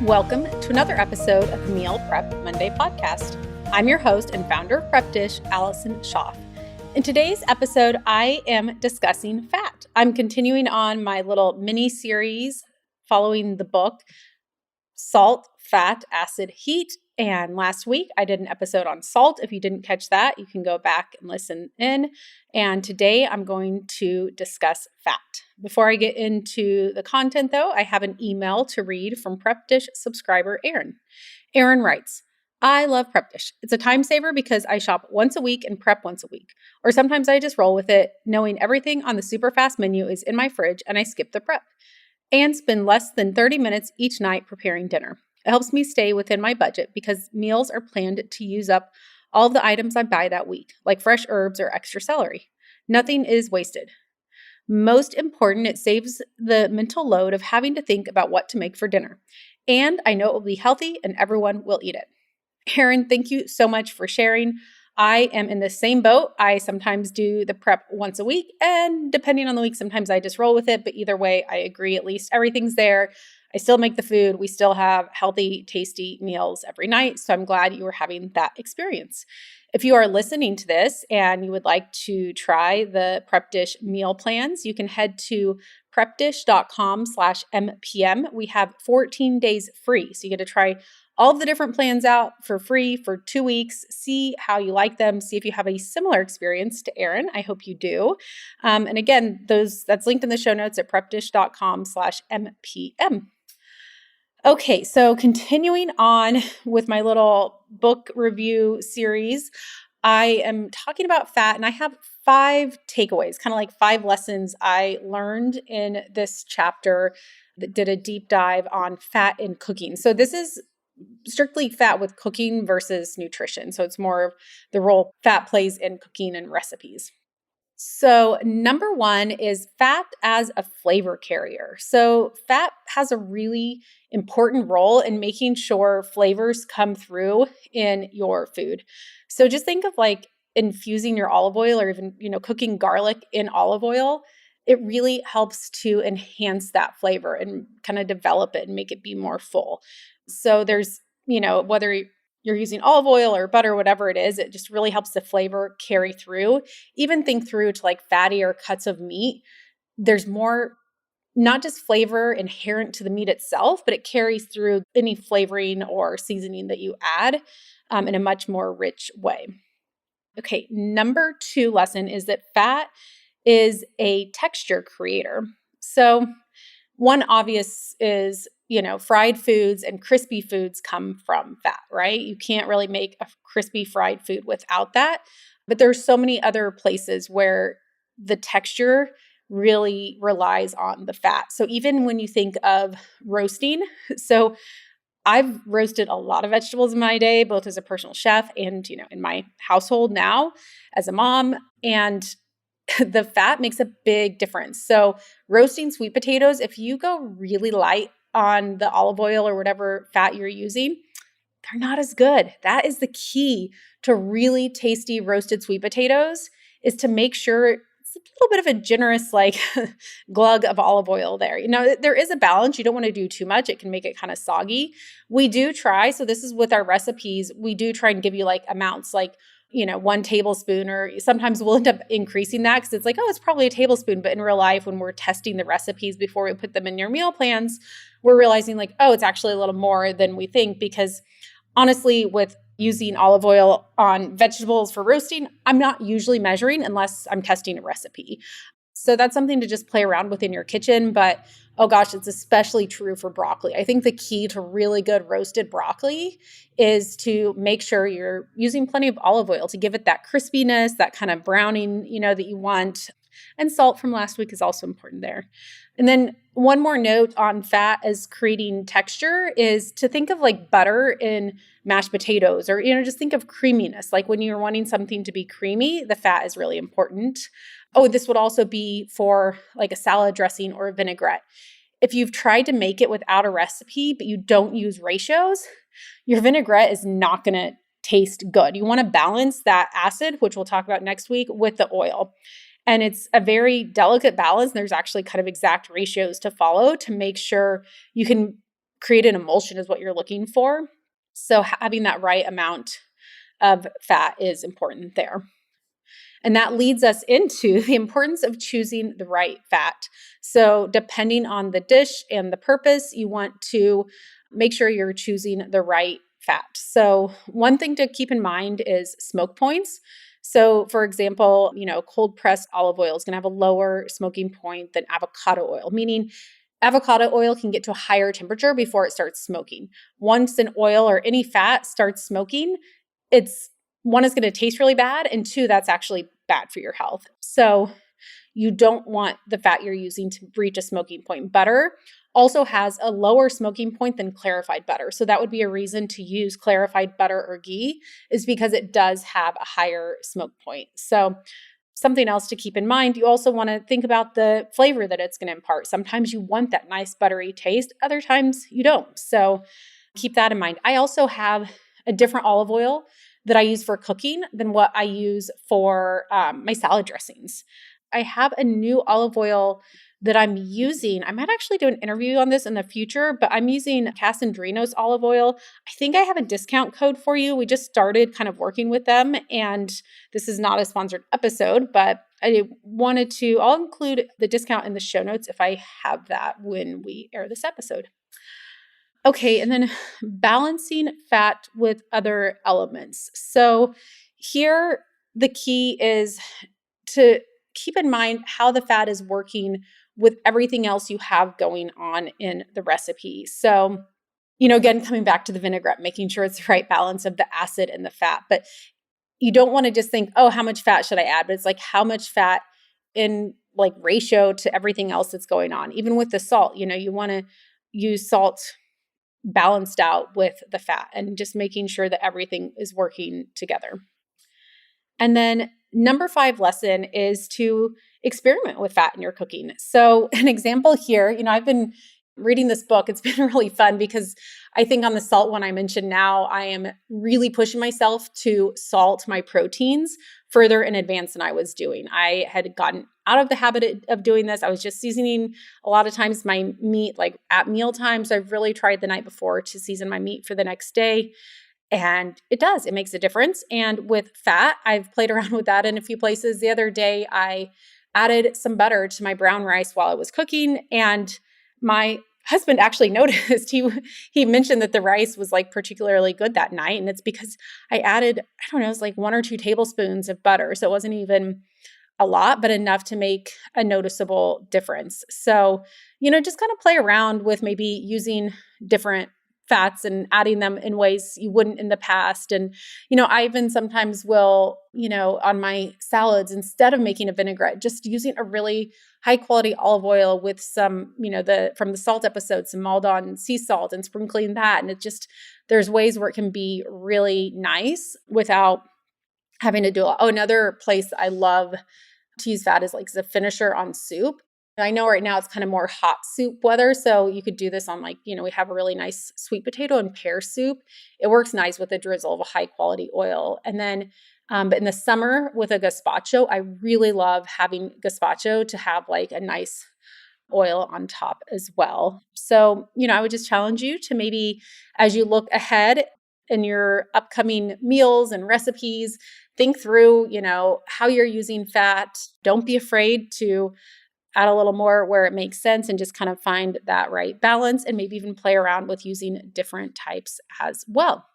Welcome to another episode of the Meal Prep Monday podcast. I'm your host and founder of Prep Dish, Allison Schaaf. In today's episode, I am discussing fat. I'm continuing on my little mini series following the book Salt, Fat, Acid, Heat. And last week I did an episode on salt. If you didn't catch that, you can go back and listen in. And today I'm going to discuss fat. Before I get into the content though, I have an email to read from Prep Dish subscriber Aaron. Aaron writes, I love Prep Dish. It's a time saver because I shop once a week and prep once a week. Or sometimes I just roll with it, knowing everything on the super fast menu is in my fridge and I skip the prep. And spend less than 30 minutes each night preparing dinner. It helps me stay within my budget because meals are planned to use up all of the items I buy that week, like fresh herbs or extra celery. Nothing is wasted. Most important, it saves the mental load of having to think about what to make for dinner. And I know it will be healthy and everyone will eat it. Aaron, thank you so much for sharing. I am in the same boat. I sometimes do the prep once a week, and depending on the week, sometimes I just roll with it. But either way, I agree, at least everything's there. I still make the food. We still have healthy, tasty meals every night. So I'm glad you were having that experience. If you are listening to this and you would like to try the Prep Dish meal plans, you can head to prepdish.com/MPM. We have 14 days free. So you get to try all of the different plans out for free for 2 weeks. See how you like them. See if you have a similar experience to Aaron. I hope you do. And again, that's linked in the show notes at prepdish.com/MPM. Okay, so continuing on with my little book review series, I am talking about fat and I have 5 takeaways, kind of like 5 lessons I learned in this chapter that did a deep dive on fat in cooking. So this is strictly fat with cooking versus nutrition. So it's more of the role fat plays in cooking and recipes. So number 1 is fat as a flavor carrier. So fat has a really important role in making sure flavors come through in your food. So just think of like infusing your olive oil or even, cooking garlic in olive oil. It really helps to enhance that flavor and kind of develop it and make it be more full. So there's, whether you're using olive oil or butter, whatever it is, it just really helps the flavor carry through. Even think through to like fattier cuts of meat. There's more, not just flavor inherent to the meat itself, but it carries through any flavoring or seasoning that you add in a much more rich way. Okay, number 2 lesson is that fat is a texture creator. So one obvious is, fried foods and crispy foods come from fat, right? You can't really make a crispy fried food without that. But there's so many other places where the texture really relies on the fat. So even when you think of roasting, so I've roasted a lot of vegetables in my day, both as a personal chef and, in my household now as a mom. And the fat makes a big difference. So roasting sweet potatoes, if you go really light on the olive oil or whatever fat you're using, they're not as good. That is the key to really tasty roasted sweet potatoes, is to make sure it's a little bit of a generous glug of olive oil there. There is a balance. You don't want to do too much. It can make it kind of soggy. We do try. So this is with our recipes. We do try and give you amounts 1 tablespoon, or sometimes we'll end up increasing that because it's it's probably a tablespoon. But in real life, when we're testing the recipes before we put them in your meal plans, we're realizing it's actually a little more than we think, because honestly, with using olive oil on vegetables for roasting, I'm not usually measuring unless I'm testing a recipe. So that's something to just play around with in your kitchen. But oh gosh, it's especially true for broccoli. I think the key to really good roasted broccoli is to make sure you're using plenty of olive oil to give it that crispiness, that kind of browning, that you want. And salt from last week is also important there. And then one more note on fat as creating texture is to think of butter in mashed potatoes, or, just think of creaminess. When you're wanting something to be creamy, the fat is really important. Oh, this would also be for a salad dressing or a vinaigrette. If you've tried to make it without a recipe, but you don't use ratios, your vinaigrette is not going to taste good. You want to balance that acid, which we'll talk about next week, with the oil. And it's a very delicate balance. There's actually kind of exact ratios to follow to make sure you can create an emulsion is what you're looking for. So having that right amount of fat is important there. And that leads us into the importance of choosing the right fat. So depending on the dish and the purpose, you want to make sure you're choosing the right fat. So one thing to keep in mind is smoke points. So for example, cold pressed olive oil is going to have a lower smoking point than avocado oil, meaning avocado oil can get to a higher temperature before it starts smoking. Once an oil or any fat starts smoking, it's one is going to taste really bad, and two, that's actually bad for your health. So you don't want the fat you're using to reach a smoking point. Butter also has a lower smoking point than clarified butter. So that would be a reason to use clarified butter or ghee, is because it does have a higher smoke point. So something else to keep in mind, you also want to think about the flavor that it's going to impart. Sometimes you want that nice buttery taste, other times you don't. So keep that in mind. I also have a different olive oil that I use for cooking than what I use for my salad dressings. I have a new olive oil that I'm using. I might actually do an interview on this in the future, but I'm using Casandrinos olive oil. I think I have a discount code for you. We just started kind of working with them, and this is not a sponsored episode, but I'll include the discount in the show notes if I have that when we air this episode. Okay, and then balancing fat with other elements. So here, the key is to keep in mind how the fat is working with everything else you have going on in the recipe. So, again, coming back to the vinaigrette, making sure it's the right balance of the acid and the fat. But you don't want to just think, oh, how much fat should I add? But it's like how much fat in like ratio to everything else that's going on. Even with the salt, you want to use salt balanced out with the fat and just making sure that everything is working together. And then number 5 lesson is to experiment with fat in your cooking. So an example here, I've been reading this book. It's been really fun because I think on the salt one I mentioned now, I am really pushing myself to salt my proteins further in advance than I was doing. I had gotten out of the habit of doing this. I was just seasoning a lot of times my meat like at meal times. I've really tried the night before to season my meat for the next day. And it makes a difference. And with fat, I've played around with that in a few places. The other day, I added some butter to my brown rice while I was cooking, and my husband actually noticed. He mentioned that the rice was like particularly good that night, and it's because I added, I don't know, it was like 1 or 2 tablespoons of butter. So it wasn't even a lot, but enough to make a noticeable difference. So, just kind of play around with maybe using different fats and adding them in ways you wouldn't in the past. And, I even sometimes will, on my salads, instead of making a vinaigrette, just using a really high quality olive oil with some, from the salt episode, some Maldon sea salt and sprinkling that. And there's ways where it can be really nice without having to do it. Oh, another place I love to use fat is like as a finisher on soup. I know right now it's kind of more hot soup weather, so you could do this on we have a really nice sweet potato and pear soup. It works nice with a drizzle of a high quality oil. And then, but in the summer with a gazpacho, I really love having gazpacho to have like a nice oil on top as well. So, I would just challenge you to maybe as you look ahead in your upcoming meals and recipes, think through, how you're using fat. Don't be afraid to add a little more where it makes sense and just kind of find that right balance and maybe even play around with using different types as well.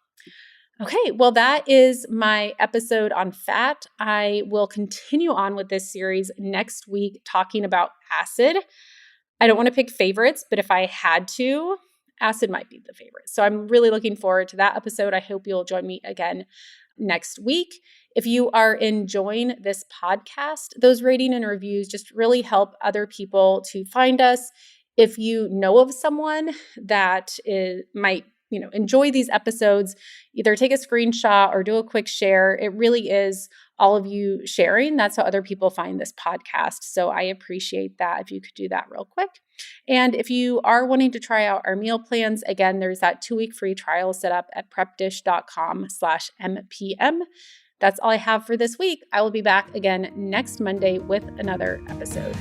Okay, well, that is my episode on fat. I will continue on with this series next week talking about acid. I don't want to pick favorites, but if I had to, acid might be the favorite. So I'm really looking forward to that episode. I hope you'll join me again next week. If you are enjoying this podcast, those rating and reviews just really help other people to find us. If you know of someone that might enjoy these episodes, either take a screenshot or do a quick share. It really is all of you sharing. That's how other people find this podcast. So I appreciate that if you could do that real quick. And if you are wanting to try out our meal plans, again, there's that 2-week free trial set up at prepdish.com/MPM. That's all I have for this week. I will be back again next Monday with another episode.